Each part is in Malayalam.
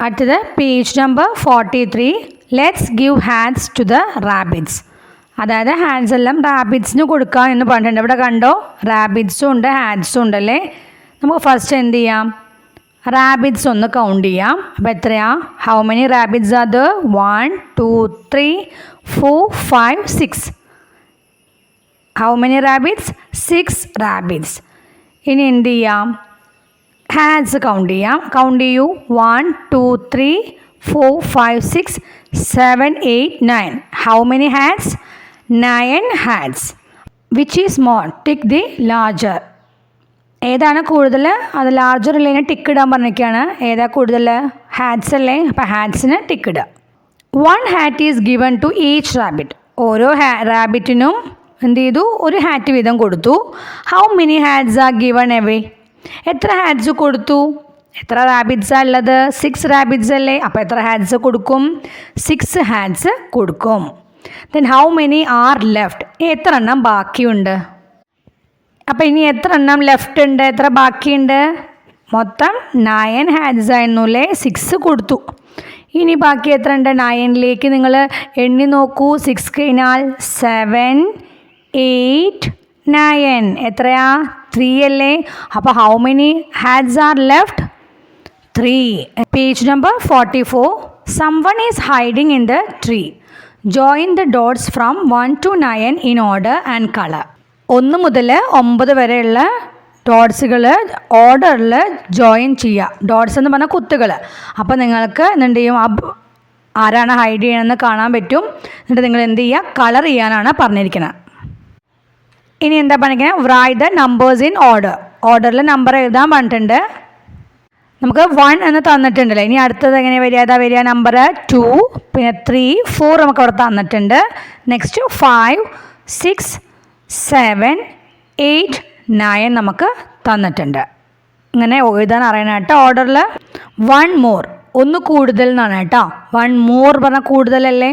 അടുത്തത് page number 43. Let's give hands to the rabbits. അതായത് ഹാൻഡ്സ് എല്ലാം റാബിറ്റ്സിന് കൊടുക്കാം എന്ന് പറഞ്ഞിട്ടുണ്ട്. ഇവിടെ കണ്ടോ, റാബിറ്റ്സും ഉണ്ട് ഹാൻഡ്സും ഉണ്ടല്ലേ. നമുക്ക് ഫസ്റ്റ് എന്ത് ചെയ്യാം, റാബിറ്റ്സ് ഒന്ന് കൗണ്ട് ചെയ്യാം. അപ്പോൾ എത്രയാ, how many rabbits are there? 1 2 3 4 5 6. How many rabbits? 6 rabbits. ഇനി എന്ത് ചെയ്യാം, ഹാൻഡ്സ് കൗണ്ട് ചെയ്യാം. കൗണ്ട് ചെയ്യൂ. 1 2 3 4 5 6 7 8 9. How many hands? 9 hands. Which is more? Tick the larger. ഏതാണ് കൂടുതൽ? അത് ലാർജർ ഇല്ലെങ്കിൽ ടിക്ക് ഇടാൻ പറഞ്ഞിരിക്കുകയാണ്. ഏതാ കൂടുതൽ? ഹാറ്റ്സ് അല്ലേ. അപ്പോൾ ഹാറ്റ്സിന് ടിക്ക് ഇടുക. 1 hat is given to each rabbit. ഓരോ റാബിറ്റിനും എന്ത് ചെയ്തു, ഒരു ഹാറ്റ് വീതം കൊടുത്തു. How many hats are given away? എത്ര ഹാറ്റ്സ് കൊടുത്തു? എത്ര റാബിറ്റ്സാണ് ഉള്ളത്? 6 റാബിറ്റ്സ് അല്ലേ. അപ്പോൾ എത്ര ഹാറ്റ്സ് കൊടുക്കും? 6 ഹാറ്റ്സ് കൊടുക്കും. Then how many R left? എത്ര എണ്ണം ബാക്കിയുണ്ട്? അപ്പോൾ ഇനി എത്ര എണ്ണം ലെഫ്റ്റ് ഉണ്ട്, എത്ര ബാക്കിയുണ്ട്? മൊത്തം 9 ഹാൻഡ്സ് ആയിരുന്നു അല്ലേ. 6 കൊടുത്തു. ഇനി ബാക്കി എത്ര ഉണ്ട്? 9ലേക്ക് നിങ്ങൾ എണ്ണി നോക്കൂ. 6 കഴിഞ്ഞാൽ 7 8 9. എത്രയാ? 3 അല്ലേ. അപ്പോൾ how many hands R left? 3. Page number 44. Someone is hiding in the tree. Join the dots from 1 to 9 in order and colour. 1 മുതൽ 9 വരെയുള്ള ഡോട്ട്സുകൾ ഓർഡറിൽ ജോയിൻ ചെയ്യുക. ഡോട്ട്സ് എന്ന് പറഞ്ഞാൽ കുത്തുകൾ. അപ്പോൾ നിങ്ങൾക്ക് എന്ത് ചെയ്യും, ആരാണ് ഹൈഡ് ചെയ്യണമെന്ന് കാണാൻ പറ്റും. എന്നിട്ട് നിങ്ങൾ എന്ത് ചെയ്യുക, കളർ ചെയ്യാനാണ് പറഞ്ഞിരിക്കുന്നത്. ഇനി എന്താ പറഞ്ഞിരിക്കുന്നത്? Write the numbers in order. ഓർഡറിൽ നമ്പർ എഴുതാൻ പറഞ്ഞിട്ടുണ്ട്. നമുക്ക് 1 എന്ന് തന്നിട്ടുണ്ടല്ലോ. ഇനി അടുത്തത് എങ്ങനെയാണ് വരിക? ഏതാ വരിക? നമ്പർ 2, പിന്നെ 3 4 നമുക്ക് അവിടെ തന്നിട്ടുണ്ട്. നെക്സ്റ്റ് 5 6 7 8 9 നമുക്ക് തന്നിട്ടുണ്ട്. ഇങ്ങനെ എഴുതാൻ അറിയണം കേട്ടോ. ഓർഡറിൽ 1 മോർ, ഒന്ന് കൂടുതൽ എന്നാണ് കേട്ടോ. 1 മോർ പറഞ്ഞാൽ കൂടുതലല്ലേ.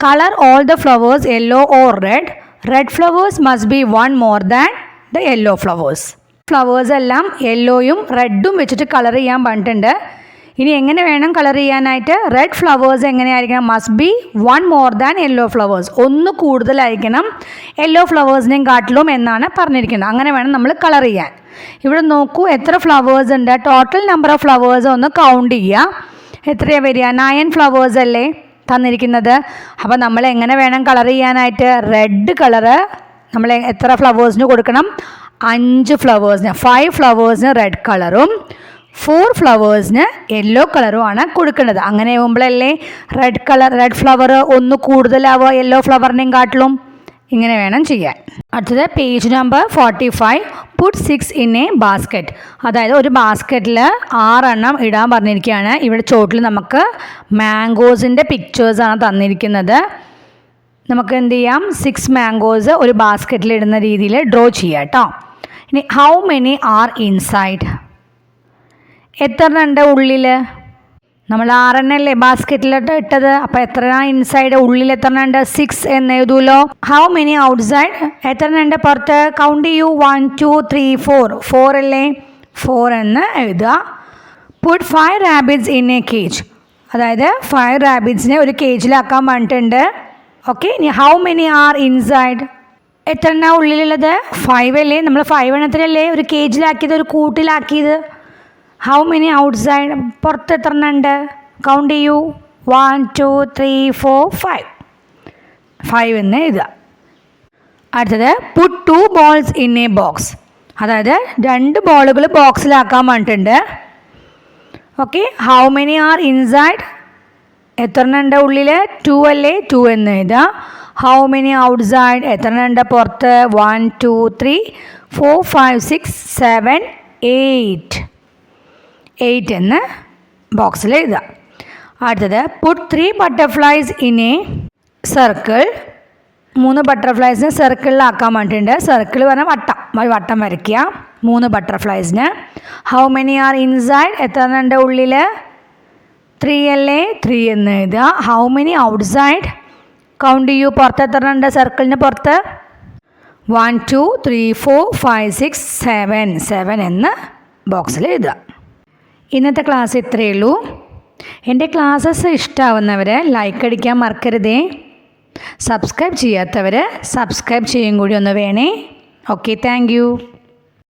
Colour all the flowers yellow or red. Red flowers must be 1 more than the yellow flowers. Flowers എല്ലാം യെല്ലോയും റെഡും വെച്ചിട്ട് കളർ ചെയ്യാൻ പറഞ്ഞിട്ടുണ്ട്. ഇനി എങ്ങനെ വേണം കളർ ചെയ്യാനായിട്ട്? റെഡ് ഫ്ലവേഴ്സ് എങ്ങനെയായിരിക്കണം? Must be 1 more than yellow flowers. ഒന്ന് കൂടുതലായിരിക്കണം യെല്ലോ ഫ്ലവേഴ്സിനെയും കാട്ടിലും എന്നാണ് പറഞ്ഞിരിക്കുന്നത്. അങ്ങനെ വേണം നമ്മൾ കളർ ചെയ്യാൻ. ഇവിടെ നോക്കൂ, എത്ര ഫ്ലവേഴ്സ് ഉണ്ട്? ടോട്ടൽ നമ്പർ ഓഫ് ഫ്ലവേഴ്സ് ഒന്ന് കൗണ്ട് ചെയ്യുക. എത്രയാണ് വരിക? 9 ഫ്ലവേഴ്സ് അല്ലേ തന്നിരിക്കുന്നത്. അപ്പോൾ നമ്മൾ എങ്ങനെ വേണം കളർ ചെയ്യാനായിട്ട്? റെഡ് കളറ് നമ്മൾ എത്ര ഫ്ലവേഴ്സിന് കൊടുക്കണം? 5 ഫ്ലവേഴ്സിന്. 5 ഫ്ലവേഴ്സിന് റെഡ് കളറും 4 ഫ്ലവേഴ്സിന് യെല്ലോ കളറുമാണ് കൊടുക്കേണ്ടത്. അങ്ങനെ ആകുമ്പോഴല്ലേ റെഡ് ഫ്ലവർ ഒന്ന് കൂടുതലാവുക യെല്ലോ ഫ്ലവറിനെയും കാട്ടിലും. ഇങ്ങനെ വേണം ചെയ്യാൻ. അടുത്തത് page number 45. Put 6 in a basket. അതായത് ഒരു ബാസ്ക്കറ്റിൽ 6 എണ്ണം ഇടാൻ പറഞ്ഞിരിക്കുകയാണ്. ഇവിടെ ചോട്ടിൽ നമുക്ക് മാംഗോസിൻ്റെ പിക്ചേഴ്സാണ് തന്നിരിക്കുന്നത്. നമുക്ക് എന്ത് ചെയ്യാം, 6 മാംഗോസ് ഒരു ബാസ്ക്കറ്റിൽ ഇടുന്ന രീതിയിൽ ഡ്രോ ചെയ്യാം കേട്ടോ. ഇനി ഹൗ മെനി ആർ ഇൻസൈഡ്? എത്ര ഉണ്ട് ഉള്ളിൽ? നമ്മൾ 6 എണ്ണല്ലേ ബാസ്ക്കറ്റിലോട്ട് ഇട്ടത്. അപ്പോൾ എത്ര ഇൻസൈഡ്? ഉള്ളിൽ എത്ര ഉണ്ട്? 6 എന്ന് എഴുതൂലോ. How many outside? എത്ര ഉണ്ട് പുറത്ത്? കൗണ്ട് ചെയ്യൂ. 1 2 3 4. 4 അല്ലേ. 4 എന്ന് എഴുതുക. Put 5 rabbits in a cage. അതായത് 5 റാബിറ്റ്സിനെ ഒരു കേജിലാക്കാൻ പറഞ്ഞിട്ടുണ്ട്. ഓക്കെ. ഇനി ഹൗ മെനി ആർ ഇൻസൈഡ്? എത്ര എണ്ണ ഉള്ളിലുള്ളത്? 5 അല്ലേ. നമ്മൾ 5 എണ്ണത്തിലല്ലേ ഒരു കേജിലാക്കിയത്, ഒരു കൂട്ടിലാക്കിയത്. How many outside? പുറത്ത് എത്ര എണ്ണം ഉണ്ട്? കൗണ്ട് ചെയ്യൂ. 1 2 3 4 5. 5 എന്ന് എഴുതുക. അടുത്തത് put 2 balls in a box. അതായത് 2 ബോളുകൾ ബോക്സിലാക്കാൻ പറഞ്ഞിട്ടുണ്ട്. Okay. How many are inside? എത്ര എണ്ണം ഉണ്ട് ഉള്ളിൽ? 2 അല്ലേ. 2 എന്ന് എഴുതുക. How many outside? എത്ര എണ്ണം ഉണ്ട് പുറത്ത്? 1 2 3 4 5 6 7 8. 8 എന്ന് ബോക്സിൽ എഴുതുക. അടുത്തത് put 3 butterflies in a circle. 3 ബട്ടർഫ്ലൈസിനെ സർക്കിളിലാക്കാൻ വേണ്ടിയിട്ടുണ്ട്. സർക്കിൾ പറഞ്ഞാൽ വട്ടം വരയ്ക്കുക. 3 ബട്ടർഫ്ലൈസിന്. How many are inside? എത്ര ഉണ്ട് ഉള്ളിൽ? 3 അല്ലേ. 3 എന്ന് എഴുതുക. How many outside? കൗണ്ട് ചെയ്യൂ. പുറത്ത് എത്ര ഉണ്ട് സർക്കിളിന് പുറത്ത്? 1 2 3 4 5 6 7. 7 എന്ന് ബോക്സിൽ എഴുതുക. ഇന്നത്തെ ക്ലാസ് ഇത്രയേ ഉള്ളൂ. എൻ്റെ ക്ലാസ്സസ് ഇഷ്ടമാവുന്നവർ ലൈക്ക് അടിക്കാൻ മറക്കരുതേ. സബ്സ്ക്രൈബ് ചെയ്യാത്തവർ സബ്സ്ക്രൈബ് ചെയ്യും കൂടി ഒന്ന് വേണേ. Okay, thank you.